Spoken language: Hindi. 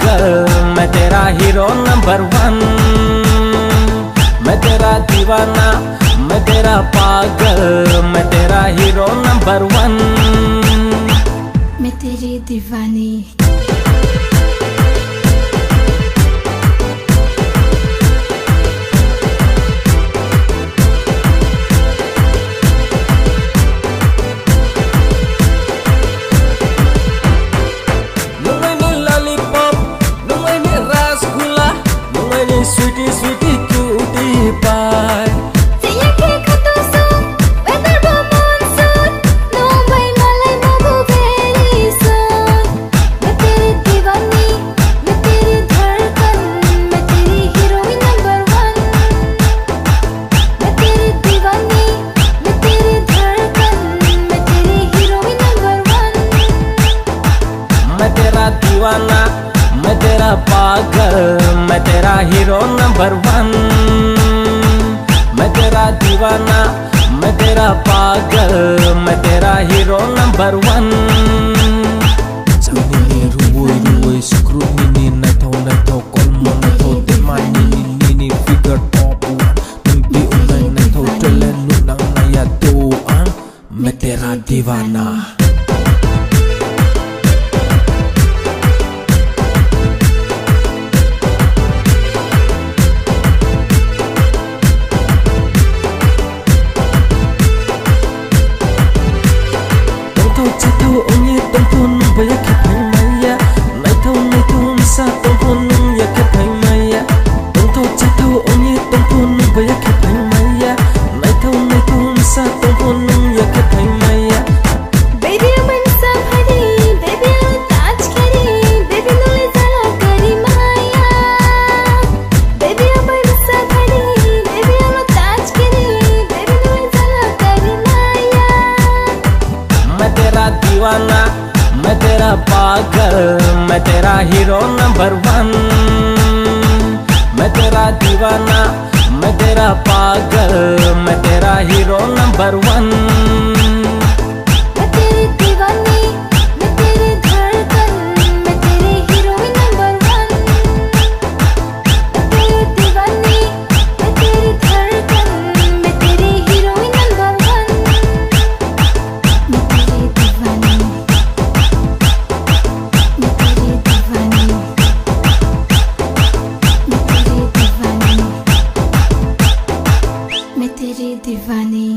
पागल, मैं तेरा हीरो नंबर 1। मैं तेरा दीवाना, मैं तेरा पागल, मैं तेरा हीरो नंबर 1। मैं तेरी दीवानी। Sweetie, sweetie, cutie pie. Saya kata so, weather bo monsoon, no by malay mo very soon. मैं तेरी दीवानी, मैं तेरी धड़कन, मैं तेरी हीरोइन नंबर 1। मैं तेरी दीवानी, मैं तेरी धड़कन, मैं तेरी हीरोइन नंबर 1। मैं तेरा दीवाना, मैं तेरा पागल, मैं तेरा हीरो नंबर 1। मैं तेरा दीवाना, मैं तेरा पागल, मैं तेरा hero number 1। Nini ruwoy ruwoy sukrut nini naitaw kolmo naitaw teman nini figure top 1 nungpi unay naitaw trelen nunang nayatuan मैं तेरा दीवाना। Onye tongpon baya kepay maya, naitaw misa tongpon ya kepay maya. Tongtaw chataw onye tongpon baya kepay maya, naitaw misa tongpon ya kepay maya. Baby aman samhari, baby touch kari, baby nole jala kari maya. Baby aman samhari, baby touch kari, baby nole jala kari maya. मैं तेरा दीवाना, मैं तेरा पागल, मैं तेरा हीरो नंबर 1। मैं तेरा दीवाना, मैं तेरा पागल, मैं तेरा हीरो नंबर 1। मैं तेरी दीवानी, मैं तेरी धड़कन, मैं तेरी हीरोइन नंबर 1। मैं तेरी दीवानी, मैं तेरी धड़कन, मैं तेरी हीरोइन नंबर 1। मैं तेरी दीवानी, मैं तेरी दीवानी, मैं तेरी दीवानी, मैं तेरी दीवानी।